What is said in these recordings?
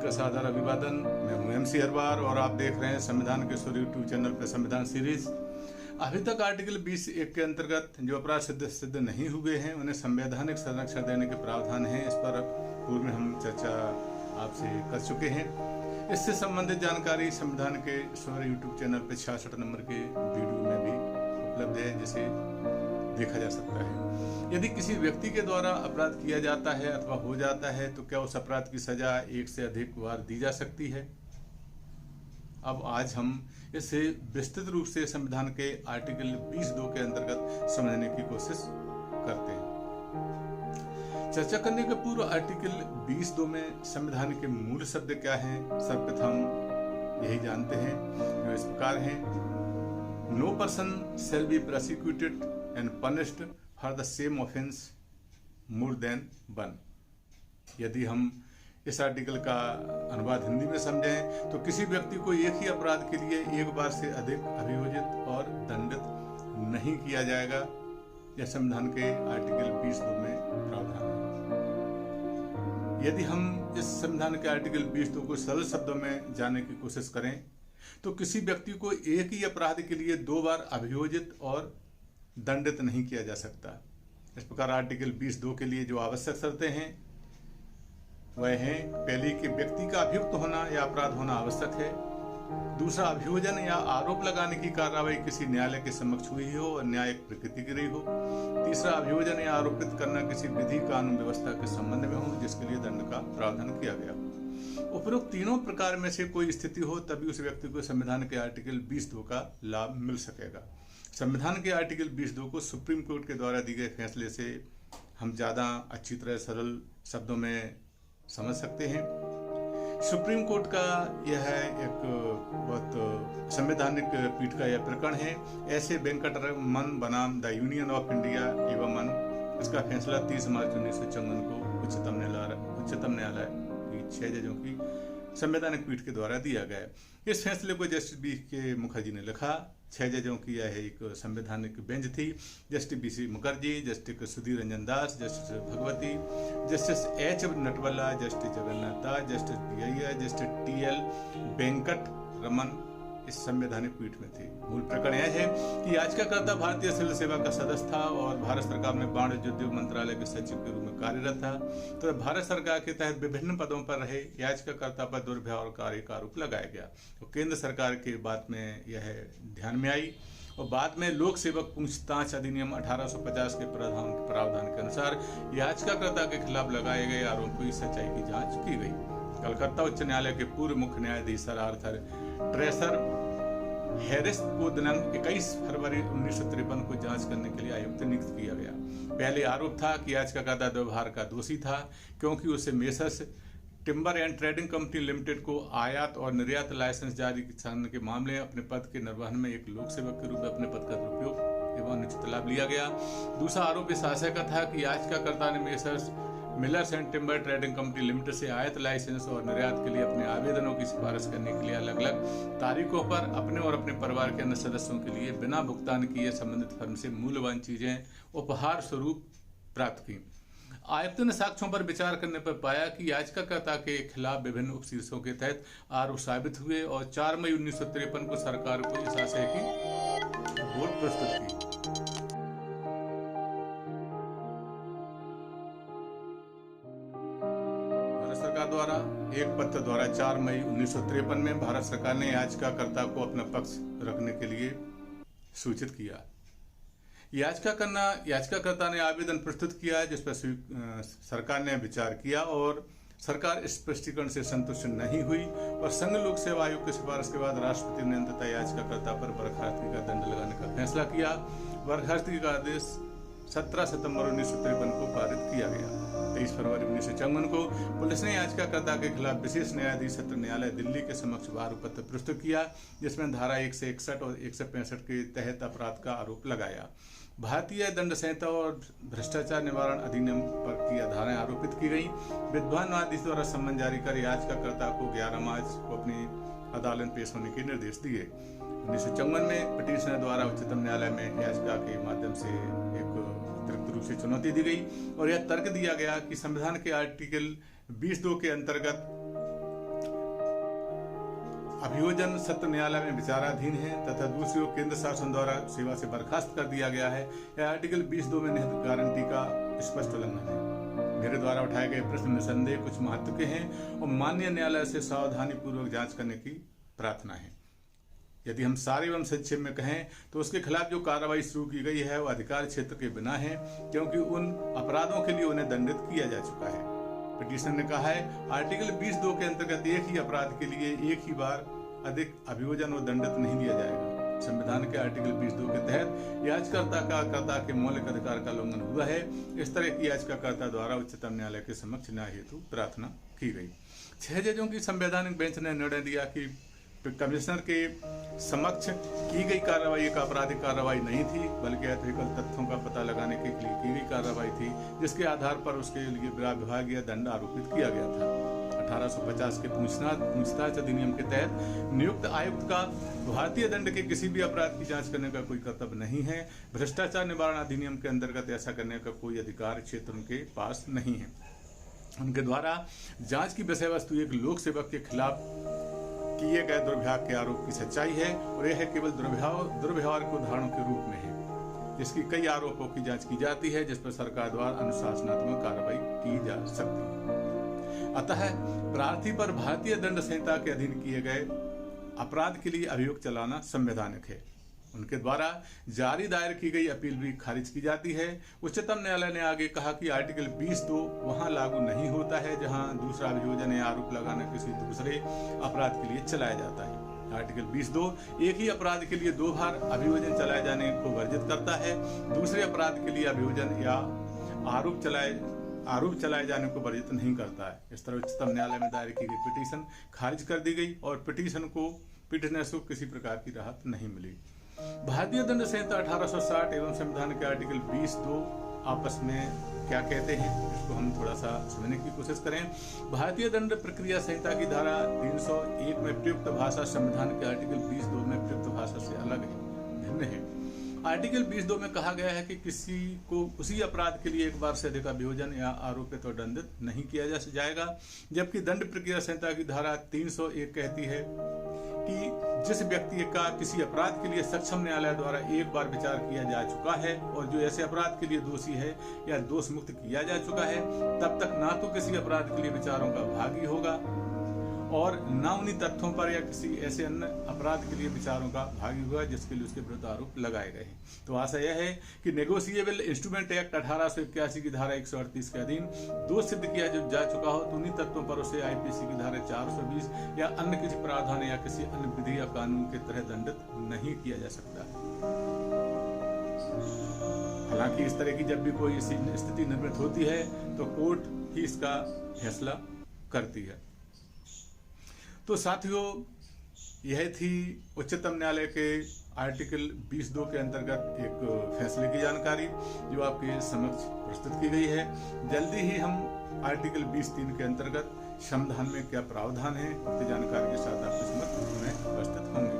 का सादर अभिवादन। मैं हूं MC हरवार और आप देख रहे हैं संविधान के स्वर यूट्यूब चैनल पर संविधान सीरीज। अभी तक आर्टिकल 20(1) के अंतर्गत जो अपराध सिद्ध नहीं हुए हैं उन्हें संवैधानिक संरक्षण देने के प्रावधान हैं। इस पर पूर्व में हम चर्चा आपसे कर चुके हैं। इससे संबंधित जानकारी संविधान के स्वर यूट्यूब चैनल पर 66 नंबर के वीडियो में भी उपलब्ध है, जिसे देखा जा सकता है। यदि किसी व्यक्ति के द्वारा अपराध किया जाता है अथवा हो जाता है तो क्या उस अपराध की सजा एक से अधिक बार दी जा सकती है? अब आज हम इसे विस्तृत रूप से संविधान के आर्टिकल 20(2) के अंतर्गत समझने की कोशिश करते हैं। चर्चा करने के पूर्व आर्टिकल 20(2) में संविधान के मूल शब्द क्या हैं, सर्वप्रथम यही जानते हैं। जो इस प्रकार हैं: no person shall be prosecuted and punished for the same offence more than 1। यदि हम इस आर्टिकल का अनुवाद हिंदी में समझें तो किसी व्यक्ति को एक ही अपराध के लिए एक बार से अधिक अभियोजित और दंडित नहीं किया जाएगा। यह संविधान के आर्टिकल 20(2) में प्रावधान है। यदि हम इस संविधान के आर्टिकल 20(2) को सरल शब्दों में जानने की कोशिश करें तो किसी व्यक्ति को एक ही अपराध के लिए 2 बार अभियोजित और दंडित नहीं किया जा सकता। इस प्रकार आर्टिकल 20(2) के लिए जो आवश्यक शर्तें हैं वह है: पहली कि व्यक्ति का अभियुक्त होना या अपराध होना आवश्यक है। दूसरा, अभियोजन या आरोप लगाने की कार्रवाई किसी न्यायालय के समक्ष हुई हो और न्यायिक प्रकृति की रही हो। तीसरा, अभियोजन या आरोपित करना किसी विधि कानून व्यवस्था के संबंध में हो जिसके लिए दंड का प्रावधान किया गया हो। उपरोक्त तीनों प्रकार में से कोई स्थिति हो तभी उस व्यक्ति को संविधान के आर्टिकल 20(2) का लाभ मिल सकेगा। संविधान के आर्टिकल 20(2) को सुप्रीम कोर्ट के द्वारा दिए गए फैसले से हम ज्यादा अच्छी तरह सरल शब्दों में समझ सकते हैं। सुप्रीम कोर्ट का यह एक बहुत संवैधानिक पीठ का यह प्रकरण है। ऐसे वेंकटरमन बनाम द यूनियन ऑफ इंडिया एवं मन, इसका फैसला 30 मार्च 1954 को उच्चतम न्यायालय की 6 जजों की संवैधानिक पीठ के द्वारा दिया गया। इस फैसले को जस्टिस BK मुखर्जी ने लिखा। 6 जजों की यह एक संवैधानिक बेंच थी। Justice BC Mukherjee, justice Sudhir Ranjan Das, justice Bhagwati, justice H Natwalla, justice Jagannath Das, justice PIR, justice TL Venkataraman इस संवैधानिक पीठ में थे। मूल प्रकरण यह है कि याचिकाकर्ता भारतीय सिविल सेवा का सदस्य था और भारत सरकार में वाणिज्य उद्योग मंत्रालय के सचिव के रूप में कार्यरत था। तो भारत सरकार के तहत विभिन्न पदों पर रहे याचिकाकर्ता पर दुर्व्यवहारकारी का आरोप लगाया गया। तो केंद्र सरकार के बाद में यह ध्यान में आई और बाद में लोक सेवक पूछताछ अधिनियम 1850 के प्रावधान के अनुसार याचिकाकर्ता के खिलाफ लगाए गए आरोपों की सच्चाई की जांच की गई। कलकत्ता उच्च न्यायालय के पूर्व मुख्य न्यायाधीश सर आर्थर ट्रेसर हैरिस को दिनांक 21 फरवरी 1953 को जांच करने के लिए आयुक्त नियुक्त किया गया। पहले आरोप था कि याचिकाकर्ता व्यवहार का दोषी था क्योंकि उसे messrs timber and trading company limited को आयात और निर्यात लाइसेंस जारी करने के मामले अपने पद के निर्वहन में एक लोक सेवक के रूप में अपने पद का दुरुपयोग एवं अनुचित लाभ लिया गया। दूसरा आरोप इस आशय का था कि याचिकाकर्ता ने messrs millers and timber trading company limited से आयात लाइसेंस और निर्यात के लिए अपने आवेदनों की सिफारिश करने के लिए अलग अलग तारीखों पर अपने और अपने परिवार के अन्य सदस्यों के लिए बिना भुगतान किए संबंधित फर्म से मूल्यवान चीजें उपहार स्वरूप प्राप्त की। आयुक्त ने साक्ष्यों पर विचार करने पर पाया कि याचिकाकर्ता के खिलाफ विभिन्न उपशीर्षों के तहत आरोप साबित हुए और 4 मई 1953 को सरकार को इस आशय की रिपोर्ट प्रस्तुत की। सरकार द्वारा एक पत्र द्वारा 4 मई 1953 में भारत सरकार ने याचिकाकर्ता को अपना पक्ष रखने के लिए सूचित किया। याचिकाकर्ता ने आवेदन प्रस्तुत किया जिस पर सरकार ने विचार किया और सरकार इस स्पष्टीकरण से संतुष्ट नहीं हुई और संघ लोक सेवा आयोग की सिफारिश के बाद राष्ट्रपति ने अंततः याचिकाकर्ता पर बर्खास्तगी का दंड लगाने का फैसला किया। बर्खास्तगी का आदेश 17 सितंबर 1953 को पारित किया गया। 23 फरवरी 1954 को पुलिस ने याचिकाकर्ता के खिलाफ विशेष न्यायाधीश सत्र न्यायालय दिल्ली के समक्ष आरोप पत्र प्रस्तुत किया जिसमें धारा 161 और 165 के तहत अपराध का आरोप लगाया। भारतीय दंड संहिता और भ्रष्टाचार निवारण अधिनियम पर की धाराएं आरोपित की गई। विद्वान न्यायाधीश द्वारा सम्मन जारी कर याचिकाकर्ता को 11 मार्च को अपनी अदालत पेश होने के निर्देश दिए। 1954 में पिटीशनर द्वारा उच्चतम न्यायालय में याचिका के माध्यम से एक अतिरिक्त रूप से चुनौती दी गई और यह तर्क दिया गया कि संविधान के आर्टिकल 20(2) के अंतर्गत अभियोजन सत्र न्यायालय में विचाराधीन है तथा दूसरी ओर केंद्र शासन द्वारा सेवा से बर्खास्त कर दिया गया है, यह आर्टिकल 22(2) में निहित गारंटी का स्पष्ट उल्लंघन है। मेरे द्वारा उठाए गए प्रश्न निसंदेह कुछ महत्व के हैं और माननीय न्यायालय से सावधानी पूर्वक जांच करने की प्रार्थना है। यदि हम सारे एवं संक्षेप में कहें तो उसके खिलाफ जो कार्रवाई शुरू की गई है वह अधिकार क्षेत्र के बिना है, क्योंकि उन अपराधों के लिए उन्हें दंडित किया जा चुका है। पिटीशन ने कहा है आर्टिकल 22(2) के अंतर्गत एक ही अपराध के लिए एक ही बार अधिक अभियोजन और दंडित नहीं दिया जाएगा। संविधान के आर्टिकल 22(2) के तहत याचिकाकर्ता के मौलिक अधिकार का उल्लंघन हुआ है। इस तरह की याचिकाकर्ता द्वारा उच्चतम न्यायालय के समक्ष न्याय हेतु प्रार्थना की गई। 6 जजों की संवैधानिक बेंच ने निर्णय दिया कि कमिश्नर के समक्ष की गई कार्रवाई एक आपराधिक कार्रवाई नहीं थी, बल्कि एथिकल तथ्यों का पता लगाने के लिए की गई कार्रवाई थी, जिसके आधार पर उसके लिए विभागीय दंड आरोपित किया गया था। 1850 के पूछताछ अधिनियम के तहत नियुक्त आयुक्त का भारतीय दंड के किसी भी अपराध की जांच करने का कोई कर्तव्य नहीं है। भ्रष्टाचार निवारण अधिनियम के अंतर्गत ऐसा करने का कोई अधिकार क्षेत्र उनके पास नहीं है। उनके द्वारा जांच की विषय वस्तु एक लोक सेवक के खिलाफ किए गए दुर्व्यवहार के आरोप की सच्चाई है और यह केवल दुर्व्यवहार के उदाहरणों के रूप में है, जिसकी कई आरोपों की जांच की जाती है, जिस पर सरकार द्वारा अनुशासनात्मक कार्रवाई की जा सकती है। अतः प्रार्थी पर भारतीय दंड संहिता के अधीन किए गए अपराध के लिए अभियोग चलाना संवैधानिक है। उनके द्वारा जारी दायर की गई अपील भी खारिज की जाती है। उच्चतम न्यायालय ने आगे कहा कि आर्टिकल 22(2) वहां लागू नहीं होता है जहां दूसरा अभियोजन या आरोप लगाना किसी दूसरे अपराध के लिए चलाया जाता है। आर्टिकल 22(2) एक ही अपराध के लिए 2 बार अभियोजन चलाए जाने को वर्जित करता है, दूसरे अपराध के लिए अभियोजन या आरोप चलाए जाने को वर्जित नहीं करता है। इस तरह उच्चतम न्यायालय में दायर की गई पिटीशन खारिज कर दी गई और पिटीशनर्स को किसी प्रकार की राहत नहीं मिली। भारतीय दंड संहिता 1860 एवं संविधान के आर्टिकल 22(2) आपस में क्या कहते हैं, इसको हम थोड़ा सा समझने की कोशिश करें। भारतीय दंड प्रक्रिया संहिता की धारा 301 में प्रयुक्त भाषा संविधान के आर्टिकल 22(2) में प्रयुक्त भाषा से अलग है, भिन्न है। आर्टिकल 22(2) में कहा गया है कि किसी को उसी अपराध के लिए एक बार से अधिक अभियोजन या आरोपित और दंडित नहीं किया जाएगा, जबकि दंड प्रक्रिया संहिता की धारा 301 कहती है कि जिस व्यक्ति का किसी अपराध के लिए सक्षम न्यायालय द्वारा एक बार विचार किया जा चुका है और जो ऐसे अपराध के लिए दोषी है या दोष मुक्त किया जा चुका है, तब तक ना तो किसी अपराध के लिए विचारों का भागी होगा और न उन्हीं तथ्यों पर या किसी ऐसे अन्य अपराध के लिए विचारों का भागी हुआ जिसके लिए उसके विरुद्ध आरोप लगाए गए हैं। तो आशा यह है कि नेगोशिएबल इंस्ट्रूमेंट एक्ट 1881 की धारा 138 के अधीन दोष सिद्ध किया जा चुका हो तो उन्हीं तथ्यों पर उसे आईपीसी की धारा 420 या अन्य किसी प्रावधान या किसी अन्य विधि या कानून के तहत दंडित नहीं किया जा सकता। हालांकि इस तरह की जब भी कोई स्थिति निर्मित होती है तो कोर्ट ही इसका फैसला करती है। तो साथियों, यह थी उच्चतम न्यायालय के आर्टिकल 22(2) के अंतर्गत एक फैसले की जानकारी जो आपके समक्ष प्रस्तुत की गई है। जल्दी ही हम आर्टिकल 20(3) के अंतर्गत संविधान में क्या प्रावधान है उक्त जानकारी के साथ आपके समक्ष में प्रस्तुत होंगे।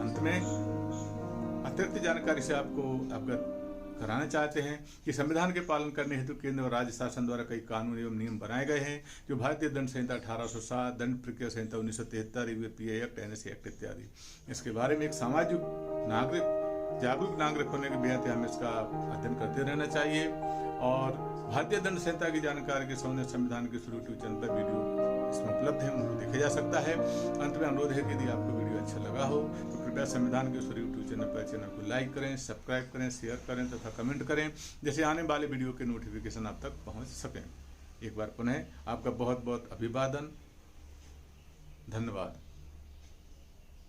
अंत में अतिरिक्त जानकारी से आपको अवगत कराना चाहते हैं कि संविधान के पालन करने हेतु केंद्र और राज्य शासन द्वारा कई कानून एवं नियम बनाए गए हैं, जो भारतीय दंड संहिता 1860, दंड प्रक्रिया संहिता 1973, यूपीए एक्ट, एनएसए एक्ट इत्यादि। इसके बारे में एक जागरूक नागरिक होने के बेहतर हमें इसका अध्ययन करते रहना चाहिए और भारतीय दंड संहिता की जानकारी के संबंध संविधान के शुरू यूट्यूब चैनल पर वीडियो इसमें उपलब्ध है, उनको देखा जा सकता है। अंत में अनुरोध है कि यदि आपको वीडियो अच्छा लगा हो तो कृपया संविधान के शुरू यूट्यूब चैनल को लाइक करें, सब्सक्राइब करें, शेयर करें तथा कमेंट करें, जैसे आने वाले वीडियो के नोटिफिकेशन आप तक पहुंच सकें। एक बार पुनः आपका बहुत बहुत अभिवादन, धन्यवाद।